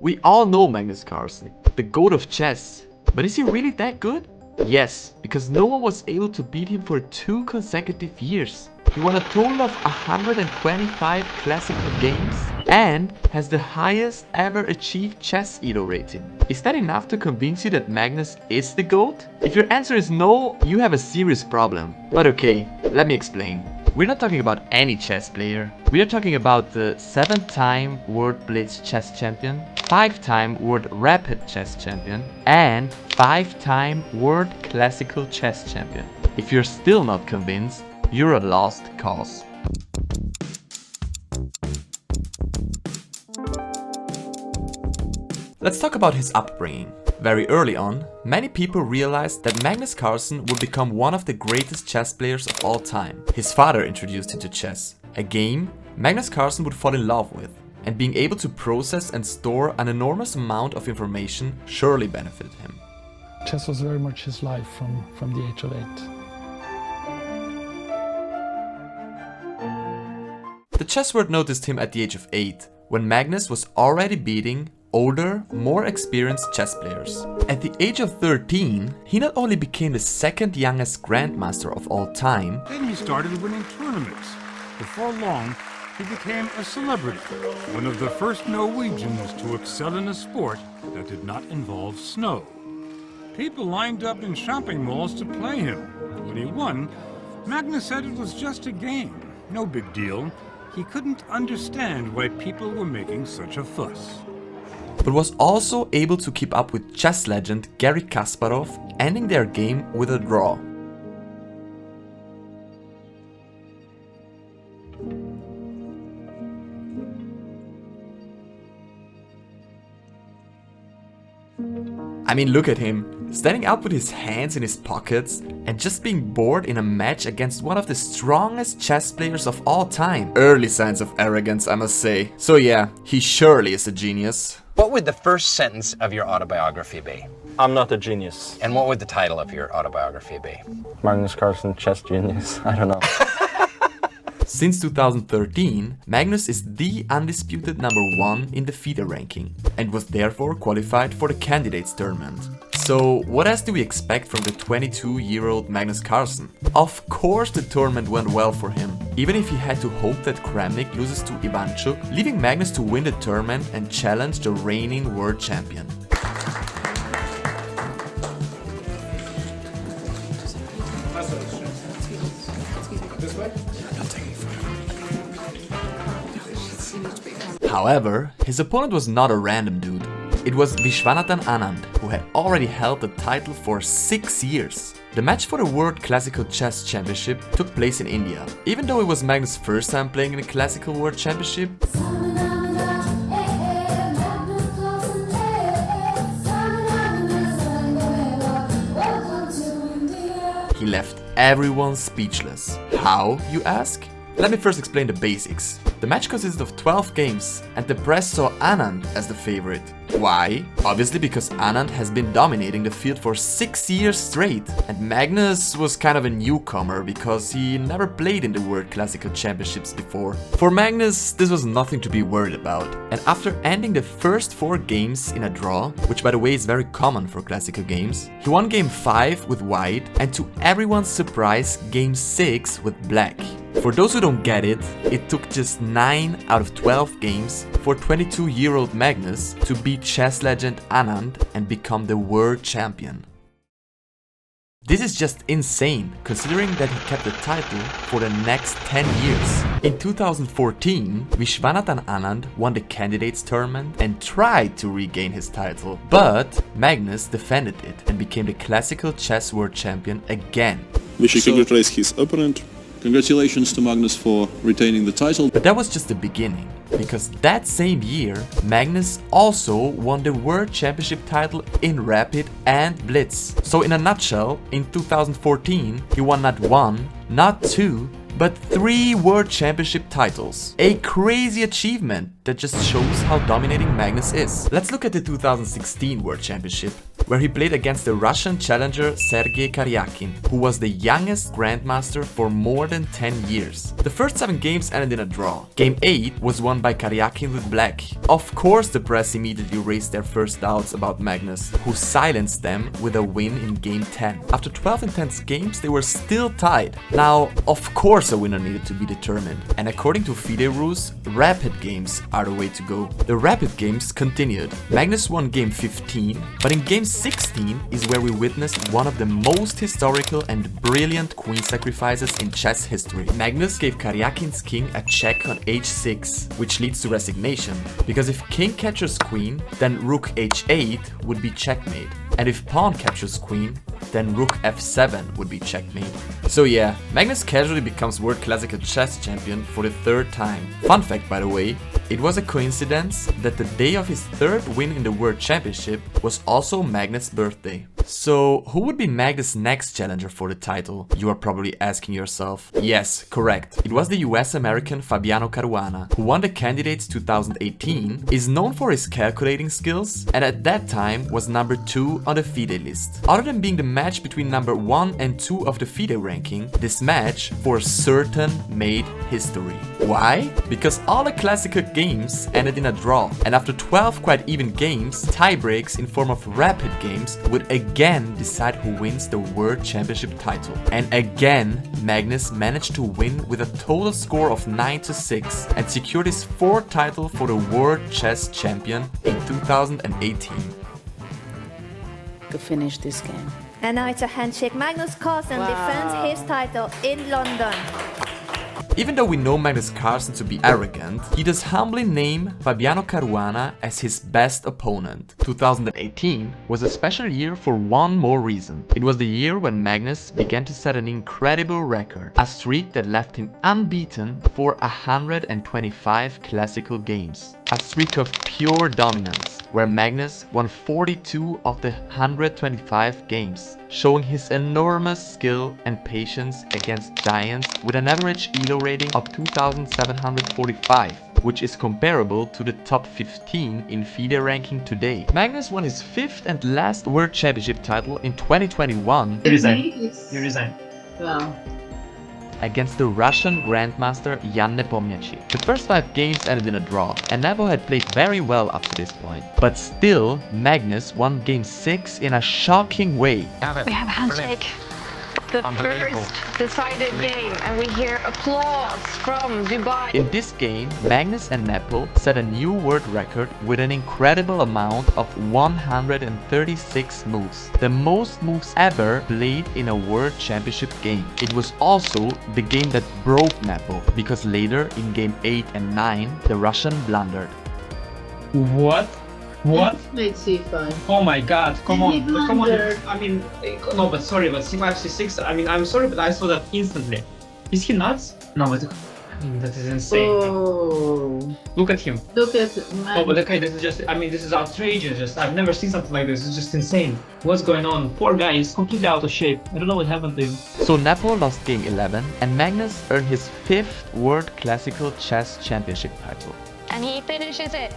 We all know Magnus Carlsen, the GOAT of chess. But is he really that good? Yes, because no one was able to beat him for 2 consecutive years. He won a total of 125 classical games and has the highest ever achieved chess ELO rating. Is that enough to convince you that Magnus is the GOAT? If your answer is no, you have a serious problem. But okay, let me explain. We're not talking about any chess player. We are talking about the 7-time World Blitz chess champion, 5-time World Rapid chess champion, and 5-time World Classical chess champion. If you're still not convinced, you're a lost cause. Let's talk about his upbringing. Very early on, many people realized that Magnus Carlsen would become one of the greatest chess players of all time. His father introduced him to chess, a game Magnus Carlsen would fall in love with, and being able to process and store an enormous amount of information surely benefited him. Chess was very much his life from the age of 8. The chess world noticed him at the age of 8, when Magnus was already beating older, more experienced chess players. At the age of 13, he not only became the second youngest Grandmaster of all time, then he started winning tournaments. Before long, he became a celebrity, one of the first Norwegians to excel in a sport that did not involve snow. People lined up in shopping malls to play him. When he won, Magnus said it was just a game, no big deal. He couldn't understand why people were making such a fuss. But was also able to keep up with chess legend Garry Kasparov, ending their game with a draw. I mean, look at him, standing up with his hands in his pockets and just being bored in a match against one of the strongest chess players of all time. Early signs of arrogance, I must say. So yeah, he surely is a genius. What would the first sentence of your autobiography be? I'm not a genius. And what would the title of your autobiography be? Magnus Carlsen, chess genius. I don't know. Since 2013, Magnus is the undisputed #1 in the FIDE ranking and was therefore qualified for the candidates tournament. So what else do we expect from the 22-year-old Magnus Carlsen? Of course the tournament went well for him, even if he had to hope that Kramnik loses to Ivanchuk, leaving Magnus to win the tournament and challenge the reigning world champion. However, his opponent was not a random dude. It was Viswanathan Anand, who had already held the title for 6 years. The match for the World Classical Chess Championship took place in India. Even though it was Magnus' first time playing in a Classical World Championship, he left everyone speechless. How, you ask? Let me first explain the basics. The match consisted of 12 games, and the press saw Anand as the favorite. Why? Obviously because Anand has been dominating the field for 6 years straight, and Magnus was kind of a newcomer because he never played in the World Classical Championships before. For Magnus, this was nothing to be worried about, and after ending the first 4 games in a draw, which by the way is very common for classical games, he won game 5 with white and to everyone's surprise game 6 with black. For those who don't get it, it took just 9 out of 12 games for 22-year-old Magnus to beat chess legend Anand and become the world champion. This is just insane, considering that he kept the title for the next 10 years. In 2014, Viswanathan Anand won the candidates tournament and tried to regain his title, but Magnus defended it and became the classical chess world champion again. We should congratulate his opponent. Congratulations to Magnus for retaining the title. But that was just the beginning, because that same year, Magnus also won the World Championship title in Rapid and Blitz. So in a nutshell, in 2014, he won not 1, not 2, but 3 World Championship titles. A crazy achievement that just shows how dominating Magnus is. Let's look at the 2016 World Championship, where he played against the Russian challenger Sergei Karyakin, who was the youngest Grandmaster for more than 10 years. The first 7 games ended in a draw. Game 8 was won by Karyakin with black. Of course the press immediately raised their first doubts about Magnus, who silenced them with a win in Game 10. After 12 intense games, they were still tied. Now, of course a winner needed to be determined, and according to FIDE rules, rapid games are the way to go. The rapid games continued. Magnus won Game 15, but in Game 16 is where we witnessed one of the most historical and brilliant queen sacrifices in chess history. Magnus gave Karyakin's king a check on h6, which leads to resignation, because if king captures queen, then rook h8 would be checkmate, and if pawn captures queen, then rook f7 would be checkmate. So yeah, Magnus casually becomes World Classical Chess Champion for the 3rd time. Fun fact by the way, it was a coincidence that the day of his 3rd win in the World Championship was also Magnus' birthday. So who would be Magnus' next challenger for the title? You are probably asking yourself. Yes, correct. It was the US-American Fabiano Caruana, who won the Candidates 2018, is known for his calculating skills, and at that time was number 2 on the FIDE list. Other than being the match between number 1 and 2 of the FIDE ranking, this match for certain made history. Why? Because all the classical games ended in a draw, and after 12 quite even games, tie-breaks in form of rapid games would again decide who wins the World Championship title. And again, Magnus managed to win with a total score of 9-6 and secured his 4th title for the World Chess Champion in 2018. To finish this game. And now it's a handshake. Magnus Carlsen defends his title in London. Even though we know Magnus Carlsen to be arrogant, he does humbly name Fabiano Caruana as his best opponent. 2018 was a special year for one more reason. It was the year when Magnus began to set an incredible record, a streak that left him unbeaten for 125 classical games. A streak of pure dominance, where Magnus won 42 of the 125 games, showing his enormous skill and patience against giants with an average ELO rating of 2745, which is comparable to the top 15 in FIDE ranking today. Magnus won his 5th and last World Championship title in 2021 You resign. Wow. against the Russian Grandmaster Jan Nepomniachtchi. The first 5 games ended in a draw, and Nepo had played very well up to this point. But still, Magnus won Game 6 in a shocking way. We have a handshake. The first decided game, and we hear applause from Dubai. In this game, Magnus and Nepo set a new world record with an incredible amount of 136 moves. The most moves ever played in a World Championship game. It was also the game that broke Nepo, because later in Game 8 and 9, the Russian blundered. What? What? Knight c5. Oh my god, come on. He Come on. blundered. I mean, no, but sorry, but c5, c6, I mean, I'm sorry, but I saw that instantly. Is he nuts? No, but I mean, that is insane. Oh. Look at him. Look at Oh, but okay, this is just, I mean, this is outrageous. Just, I've never seen something like this. It's just insane. What's going on? Poor guy is completely out of shape. I don't know what happened to him. So Nepo lost Game 11, and Magnus earned his 5th World Classical Chess Championship title. And he finishes it.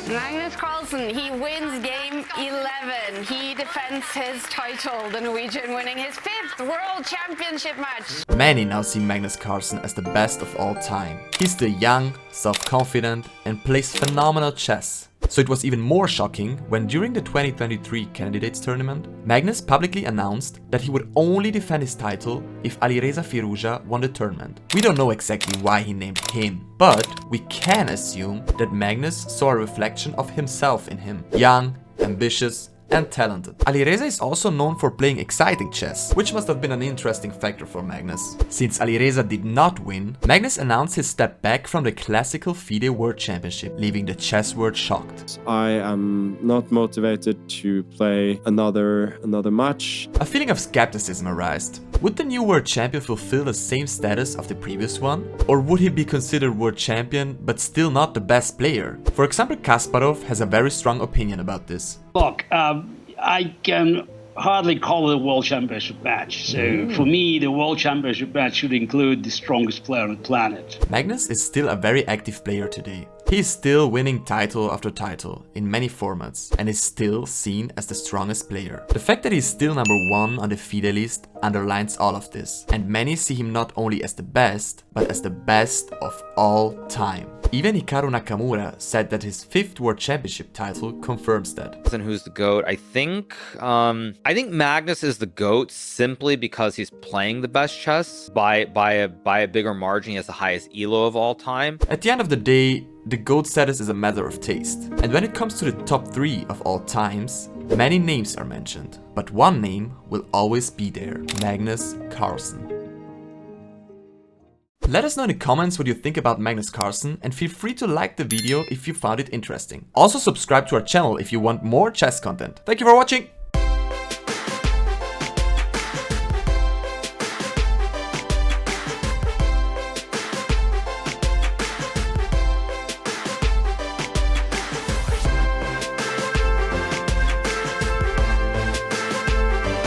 Magnus Carlsen, he wins Game 11. He defends his title, the Norwegian winning his 5th World Championship match. Many now see Magnus Carlsen as the best of all time. He's still young, self-confident, and plays phenomenal chess. So it was even more shocking when during the 2023 Candidates tournament, Magnus publicly announced that he would only defend his title if Alireza Firouzja won the tournament. We don't know exactly why he named him, but we can assume that Magnus saw a reflection of himself in him. Young, ambitious, and talented. Alireza is also known for playing exciting chess, which must have been an interesting factor for Magnus. Since Alireza did not win, Magnus announced his step back from the classical FIDE World Championship, leaving the chess world shocked. I am not motivated to play another match. A feeling of skepticism arose. Would the new world champion fulfill the same status of the previous one? Or would he be considered world champion but still not the best player? For example, Kasparov has a very strong opinion about this. Look, I can hardly call it a World Championship match. So for me, the World Championship match should include the strongest player on the planet. Magnus is still a very active player today. He is still winning title after title in many formats and is still seen as the strongest player. The fact that he is still number 1 on the FIDE list underlines all of this, and many see him not only as the best, but as the best of all time. Even Hikaru Nakamura said that his 5th World Championship title confirms that. And who's the GOAT? I think Magnus is the GOAT simply because he's playing the best chess by a bigger margin. He has the highest ELO of all time. At the end of the day, the GOAT status is a matter of taste. And when it comes to the top 3 of all times, many names are mentioned, but one name will always be there: Magnus Carlsen. Let us know in the comments what you think about Magnus Carlsen, and feel free to like the video if you found it interesting. Also subscribe to our channel if you want more chess content. Thank you for watching!